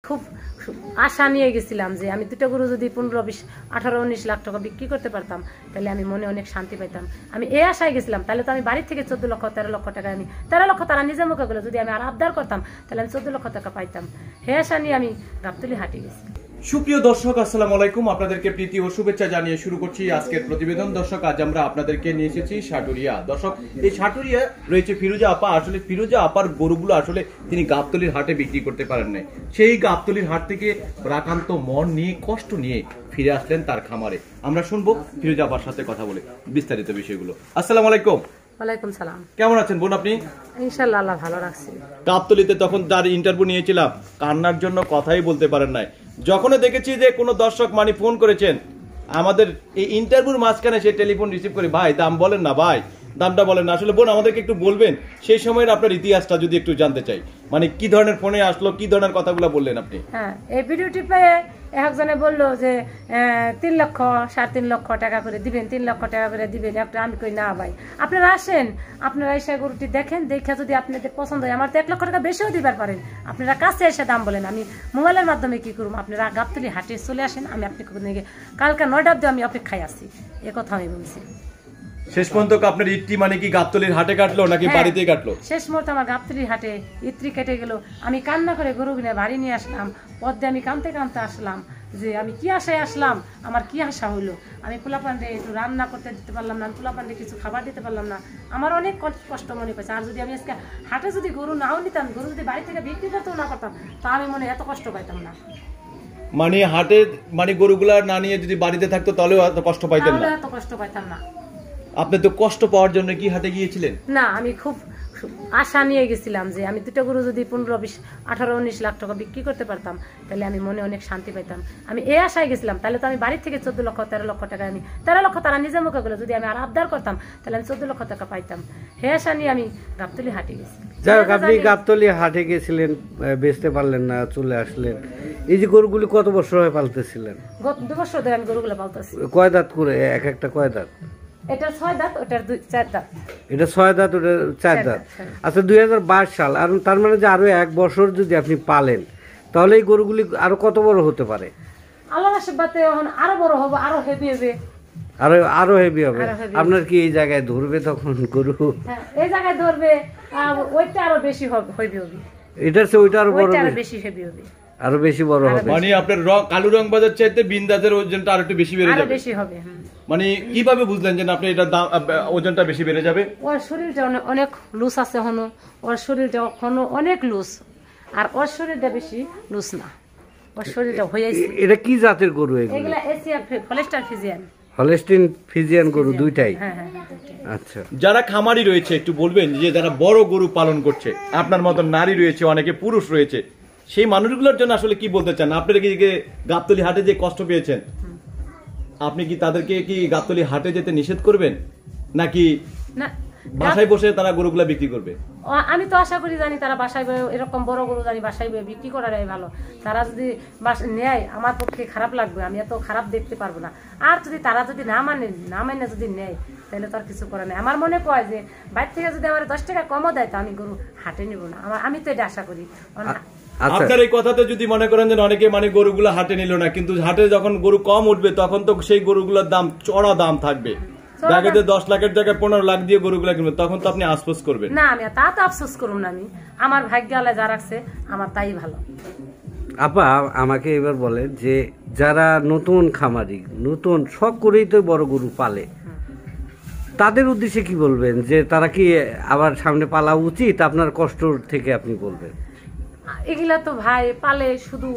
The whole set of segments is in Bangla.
খুব আশা নিয়ে গেছিলাম যে আমি দুটো গরু যদি 15, 20, 18, 19 লাখ টাকা বিক্রি করতে পারতাম তাহলে আমি মনে অনেক শান্তি পাইতাম। আমি এই আশায় গেছিলাম, তাহলে তো আমি বাড়ি থেকে 14 লক্ষ 13 লক্ষ টাকা আমি 13 লক্ষ তারা নিজের মুখে গেলো, যদি আমি আর আবদার করতাম তাহলে আমি 14 লক্ষ টাকা পাইতাম। হে আশা নিয়ে আমি গাবতলী হাটে গেছি। সুপ্রিয় দর্শক, আসসালামু আলাইকুম। আপনাদেরকে প্রীতি ও শুভেচ্ছা জানিয়ে শুরু করছি আজকের প্রতিবেদন। দর্শক, আজ আমরা আপনাদেরকে নিয়ে এসেছি সাটুরিয়া। দর্শক, এই সাটুরিয়া রয়েছে ফিরোজা আপা। আসলে ফিরোজা আপার গরুগুলো আসলে তিনি গাবতলীর হাটে বিক্রি করতে পারেন নাই। সেই গাবতলীর হাট থেকে রাকান্ত মন নিয়ে, কষ্ট নিয়ে ফিরে আসলেন তার খামারে। আমরা শুনবো ফিরোজা আপার সাথে কথা বলে বিস্তারিত বিষয়গুলো। আসসালামু আলাইকুম। ওয়ালাইকুম সালাম। কেমন আছেন বোন আপনি? ইনশাআল্লাহ আল্লাহ ভালো রাখছে। গাবতলীতে তখন তার ইন্টারভিউ নিয়েছিলাম, কান্নার জন্য কথাই বলতে পারেন নাই। যখনই দেখেছি যে কোনো দর্শক ফোন করেছেন আমাদের এই ইন্টারভিউর মাঝখানে, সে টেলিফোন রিসিভ করে, ভাই দাম বলেন না, ভাই দামটা বলেন না। আসলে বোন আমাদেরকে একটু বলবেন সেই সময়ের আপনার ইতিহাসটা যদি একটু জানতে চাই, কি ধরনের ফোনে আসলো, কি ধরনের কথাগুলো বললেন আপনি? হ্যাঁ, এই ভিডিওটি পেয়ে একজনে বললো যে 3 লক্ষ 3.5 লক্ষ টাকা করে দিবেন, 3 লক্ষ টাকা করে দিবেন একটা। আমি কই না ভাই, আপনারা আসেন, আপনারা এসে গরুটি দেখেন, দেখে যদি আপনাদের পছন্দ হয়, আমার তো 1 লক্ষ টাকা বেশিও দিবার পারেন, আপনারা কাছে এসে দাম বলেন। আমি মোবাইলের মাধ্যমে কি করুম, আপনারা গাবতলী হাটে চলে আসেন, আমি আপনাকে কালকে 9টা অবধি আমি অপেক্ষায় আছি, এ কথা আমি বলছি। শেষ পর্যন্ত আপনার ইটটি কি গাবতলীর হাটে কাটলো নাকি বাড়িতেই কাটলো? শেষ মুহূর্তে আমার গাবতলীর হাটে ইত্রি কেটে গেল। আমি কান্না করে গরু কিনে বাড়ি নিয়ে আসলাম। পথে আমি কানতে কানতে আসলাম যে আমি কি আশায় আসলাম, আমার কি আশা হইলো। আমি পোলাপান্ডে একটু রান্না করতে দিতে পারলাম না, পোলাপান্ডে কিছু খাবার দিতে পারলাম না, আমার অনেক কষ্ট মনে পেয়েছে। আর যদি আমি আজকে হাটে যদি গরু নাও নিতাম, গরু যদি বাড়ি থেকে বিক্রি করতেও না পারতাম, তা আমি মনে এত কষ্ট পাইতাম না। হাটে গরুগুলা না নিয়ে যদি বাড়িতে থাকতো তাহলেও এত কষ্ট পাইতেন না? এত কষ্ট পাইতাম না। আপনি তো কষ্ট পাওয়ার জন্য কি হাটে গিয়েছিলেন? না, আমি খুব আশা নিয়ে গেছিলাম যে আমি দুটো গরু যদি 15, 20, 18, 19 লাখ টাকা বিক্রি করতে পারতাম তাহলে আমি মনে অনেক শান্তি পাইতাম। আমি এই আশায় গেছিলাম, তাহলে তো আমি বাড়ি থেকে 14 লক্ষ 13 লক্ষ টাকা আমি 13 লক্ষ তারা নিজের মুখে গেলো, যদি আমি আর আবদার করতাম তাহলে আমি 14 লক্ষ টাকা পাইতাম। হে আশা নিয়ে আমি গাবতলী হাটে গেছি। যাই হোক, আপনি গাবতলী হাটে গেছিলেন, বেচতে পারলেন না, চলে আসলেন। এই যে গরুগুলি কত বছর হয় পালতেছিলেন? গত 2 বছর ধরে আমি গরুগুলো পালতেছি। কয় দাঁত করে এক একটা? কয় দাঁত? এটা 6 দাঁত, ওটার 4 দাঁত। এটা 6 দাঁত, ওটা 4 দাঁত। আচ্ছা, 2022 সাল, আর তার মানে যে আরো 1 বছর যদি আপনি পালেন তাহলে এই গরুগুলি আরো কত বড় হতে পারে? আল্লাহর আশীর্বাদে এখন আরো বড় হবে, আরো হেভি হবে। আরো হেভি হবে। আপনার কি এই জায়গায় ধরবে তখন গরু? হ্যাঁ, এই জায়গায় ধরবে, ওইটা আরো বেশি হবে, হেভি হবে। এটার চেয়ে ওইটা আরো বড় হবে, আরো বেশি হেভি হবে, আরো বেশি বড় হবে। আপনার কালু রং বাজার চাইতে বিন্দাজের ওজনটা আরো একটু বেশি বেড়ে যাবে, আরো বেশি হবে। কিভাবে বুঝলেন যে আপনি এটা ওজনটা বেশি বেড়ে যাবে? ওর শরীরটা অনেক লুজ আছে, ওর শরীরটা অনেক লুজ, আর ওর শরীরটা বেশি লুজ না, ওর শরীরটা হয়েছে। এটা কি জাতের গরু? এগুলা Asia Holstein Friesian. Holstein Friesian গরু দুইটাই? হ্যাঁ। আচ্ছা, যারা যারা খামারি রয়েছে একটু বলবেন যে যারা বড় গরু পালন করছে, আপনার মতো নারী রয়েছে, অনেকে পুরুষ রয়েছে, সেই মানুষগুলোর জন্য আসলে কি বলতে চান? আপনারা কি গাবতলী হাটে যে কষ্ট পেয়েছেন, আপনি কি তাদেরকে কি গাবতলী হাটে যেতে নিষেধ করবেন নাকি বাসায় বসে তারা গরুগুলা বিক্রি করবে? আমি তো আশা করি, জানি তারা বাসায় এরকম বড় গরু জানি বাসায় বিক্রি করাটাই ভালো। তারা যদি নেয় আমার পক্ষে খারাপ লাগবে, আমি এত খারাপ দেখতে পারবো না। আর তারা যদি না মানে যদি নেয় তাহলে তো আর কিছু করে নাই। আমার মনে কয় যে বাইরে থেকে যদি আমার 10 টাকা কমও দেয় তো আমি গরু হাটে নিব না। আমি তো এটা আশা করি। আপনার এই কথাতে যদি মনে করেন যে অনেকে গরুগুলো হাটে নিল না, কিন্তু হাটে যখন গরু কম উঠবে তখন তো সেই গরুগুলোর দাম চড়া দাম থাকবে। জায়গাতে 10 লাখের জায়গায় 15 লাখ দিয়ে গরুগুলা কিনবে, তখন তো আপনি আফসোস করবেন না। আমি তা তো আফসোস করুম না, আমি আমার ভাগ্য আল্লাহ যা রাখছে আমার তাই ভালো। আপা, আমাকে এবার বলে যে যারা নতুন খামারি, নতুন শখ করেই তো বড় গরু পালে, তাদের উদ্দেশ্যে কি বলবেন? যে তারা কি আবার সামনে পালা উচিত? আপনার কষ্ট থেকে আপনি বলবেন। এগুলা তো ভাই পালে শুধু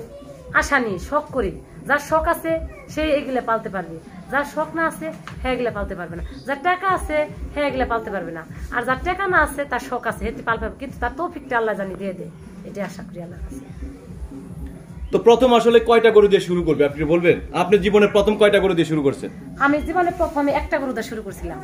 আশা নেই, শখ করি। যার শখ আছে সে এগুলা পালতে পারবে, যার শখ না আছে হ্যাঁ এগুলা পালতে পারবে না। যার টাকা আছে হ্যাঁ এগুলা পালতে পারবে না, আর যার টাকা না আছে তার শখ আছে হেঁটে পালতে পারবে, কিন্তু তার তৌফিকটা আল্লাহ জানি দিয়ে দেয়, এটা আশা করি আল্লাহর কাছে। তো প্রথম আসলে কয়টা গরু দিয়ে শুরু করবে আপনি বলবেন? আপনি জীবনে প্রথম কয়টা গরু দিয়ে শুরু করছেন? আমি জীবনে প্রথমে একটা গরু দিয়ে শুরু করছিলাম।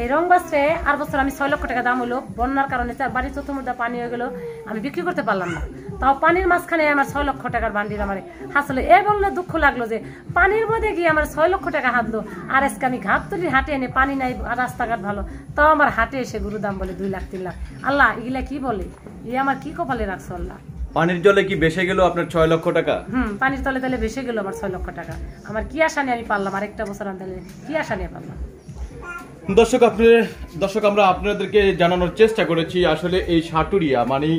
এই রংবাসে আর বছর আমি 6 লক্ষ টাকা দাম হলো, বন্যার কারণে বাড়ির চতুর্মধ্যে পানি হয়ে গেল, আমি বিক্রি করতে পারলাম না। তাও পানির মাঝখানে আমার 6 লক্ষ টাকার বান্ডিল আমার হাসলো। এ বললে দুঃখ লাগলো যে পানির মধ্যে গিয়ে আমার 6 লক্ষ টাকা হাতলো, আর আজকে আমি গাবতলীর হাটে এনে পানি নাই, রাস্তাঘাট ভালো, তাও আমার হাটে এসে গরু দাম বলে 2 লাখ 3 লাখ। আল্লাহ এগুলা কি বলে? আমার কি কপালে রাখছো আল্লাহ? পানির জলে কি বেসে গেল আপনার 6 লক্ষ টাকা? পানির তলে তলে ভেসে গেল আমার 6 লক্ষ টাকা। আমার কি আশা নিয়ে আমি পারলাম আরেকটা বছর আনতে, কি আশা নিয়ে পারলাম? দর্শক আমরা আপনাদেরকে জানানোর চেষ্টা করেছি আসলে এই সাটুরিয়া মানে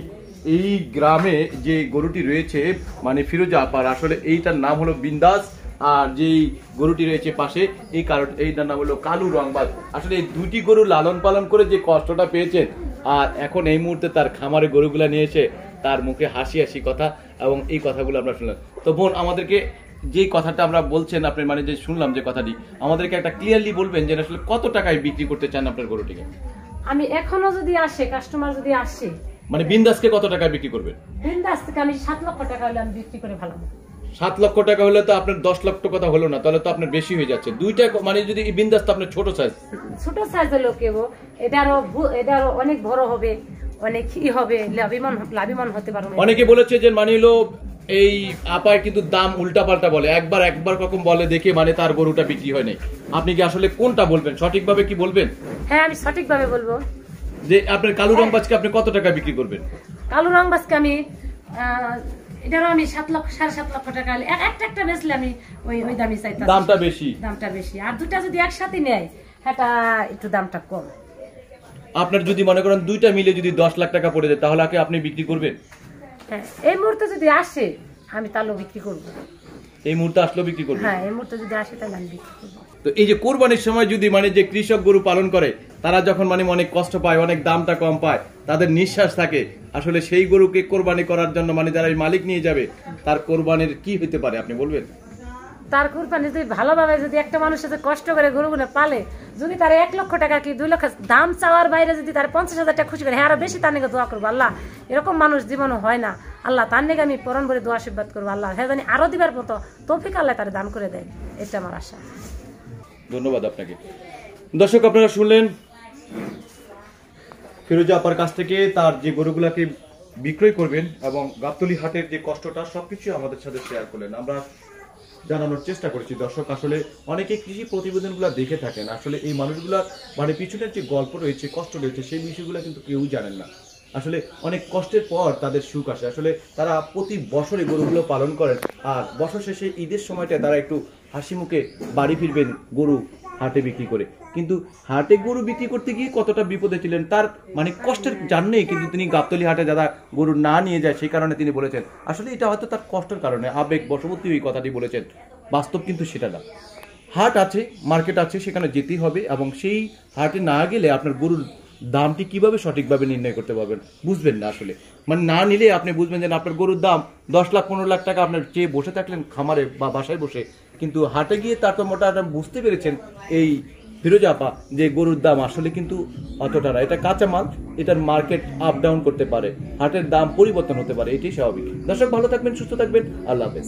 এই গ্রামে যে গরুটি রয়েছে মানে ফিরোজা আপার, আসলে এইটার নাম হলো বিন্দাস, আর যেই গরুটি রয়েছে পাশে এইটার নাম হলো কালু রংবাজ। আসলে এই দুটি গরু লালন পালন করে যে কষ্টটা পেয়েছেন, আর এখন এই মুহূর্তে তার খামারে গরুগুলা নিয়ে এসে তার মুখে হাসি হাসি কথা, এবং এই কথাগুলো আমরা শুনলাম। তো বোন, আমাদেরকে যে কথাটা আমরা বলছেন আপনি মানে যে শুনলাম যে কথাটি, আমাদেরকে একটা ক্লিয়ারলি বলবেন যে আসলে কত টাকায় বিক্রি করতে চান আপনার গরুটিকে? আমি এখনো যদি আসে কাস্টমার যদি আসে, মানে বিন্দাসকে কত টাকায় বিক্রি করবেন? বিন্দাস থেকে আমি 7 লক্ষ টাকা হলে আমি বিক্রি করে ভালো। 7 লক্ষ টাকা হলে তো আপনার 10 লক্ষ টাকা হলো না, তাহলে তো আপনার বেশি হয়ে যাচ্ছে। দুইটা মানে যদি বিন্দাস তো আপনার ছোট সাইজ হলো কেউ, এটা আরো অনেক বড় হবে, অনেক হবে, লাভবান হতে পারবে। অনেকে বলেছে যে মানে হলো এই আপায় কিন্তু দাম উল্টা পাল্টা বলে, একবার কখন বলে দেখে মানে তার গরুটা বিক্রি হয় নাই। আপনি কি আসলে কোনটা বলবেন, সঠিকভাবে কি বলবেন? হ্যাঁ, আমি সঠিকভাবে বলবো যে আপনার কালু রংবাজকে আপনি কত টাকা বিক্রি করবেন? কালু রংবাজকে আমি এটারও আমি 7 লক্ষ 7.5 লক্ষ টাকা একটা বেচলে আমি ওই দামই চাইতাম। দামটা বেশি, আর দুটা যদি একসাথে নেয় এটা একটু দামটা কম। আপনার যদি মনে করেন দুইটা মিলে যদি 10 লাখ টাকা পড়ে যায়, তাহলে আপনি বিক্রি করবেন? হ্যাঁ, এই মুহূর্তে যদি আসে আমি তাহলে বিক্রি করবো। এই মুহূর্তে আসলেও বিক্রি করবেন? হ্যাঁ, এই মুহূর্তে যদি আসে তাহলে আমি বিক্রি করবো। তো এই যে কোরবানির সময় যদি মানে যে কৃষক গরু পালন করে, তারা যখন মানে অনেক কষ্ট পায়, অনেক দামটা কম পায়, তাদের নিঃশ্বাস থাকে, আসলে সেই গরুকে কোরবানি করার জন্য মানে যারা মালিক নিয়ে যাবে তার কোরবানির কি হতে পারে আপনি বলবেন? তার কোরবানি যদি ভালোভাবে যদি একটা মানুষ সাথে কষ্ট করে গরুগুলো পালে, যদি তার 1 লক্ষ টাকা কি 2 লক্ষ দাম চাওয়ার বাইরে যদি তার 50,000 টাকা খুশি করে, হ্যাঁ আরো বেশি তার নিকে দোয়া করবো। আল্লাহ, এরকম মানুষ জীবনে হয় না, আল্লাহ তার নিকে আমি পরম ভরে দোয়া আশীর্বাদ করবো। আল্লাহ হ্যাঁ জানি আরো দিবার মতো তৌফিক আল্লাহ তার দান করে দেয়, এটা আমার আশা। ধন্যবাদ আপনাকে। দর্শক আপনারা শুনলেন ফিরোজা আপার কাছ থেকে তার যে গরুগুলাকে বিক্রয় করবেন এবং গাবতলী হাটের যে কষ্টটা সবকিছু আমাদের সাথে শেয়ার করলেন। আমরা জানানোর চেষ্টা করেছি। দর্শক আসলে অনেকে কৃষি প্রতিবেদনগুলো দেখে থাকেন, আসলে এই মানুষগুলার মানে পিছনের যে গল্প রয়েছে, কষ্ট রয়েছে, সেই বিষয়গুলো কিন্তু কেউ জানেন না। আসলে অনেক কষ্টের পর তাদের সুখ আসে। আসলে তারা প্রতি বছরে গরুগুলো পালন করেন, আর বছর শেষে ঈদের সময়টা তারা একটু হাসি মুখে বাড়ি ফিরবেন গরু হাটে বিক্রি করে। কিন্তু হাটে গরু বিক্রি করতে গিয়ে কতটা বিপদে ছিলেন তার মানে কষ্টের জানেই, কিন্তু তিনি গাবতলী হাটে যারা গরু না নিয়ে যায় সেই কারণে তিনি বলেছেন। আসলে এটা হয়তো তার কষ্টের কারণে আবেগ বশবর্তী ওই কথাটি বলেছেন, বাস্তব কিন্তু সেটা না। হাট আছে, মার্কেট আছে, সেখানে যেতেই হবে, এবং সেই হাটে না গেলে আপনার গরুর দামটি কিভাবে সঠিকভাবে নির্ণয় করতে পারবেন বুঝবেন না। আসলে মানে না নিলে আপনি বুঝবেন যে আপনার গরুর দাম 10 লাখ 15 লাখ টাকা আপনার চেয়ে বসে থাকলেন খামারে বা বাসায় বসে, কিন্তু হাটে গিয়ে তার তো মোটা বুঝতে পেরেছেন এই ফিরোজা আপা যে গরুর দাম আসলে কিন্তু অতটা না। এটা কাঁচা মাল, এটার মার্কেট আপ ডাউন করতে পারে, হাটের দাম পরিবর্তন হতে পারে, এটাই স্বাভাবিক। দর্শক ভালো থাকবেন, সুস্থ থাকবেন, আল্লাহ হাফেজ।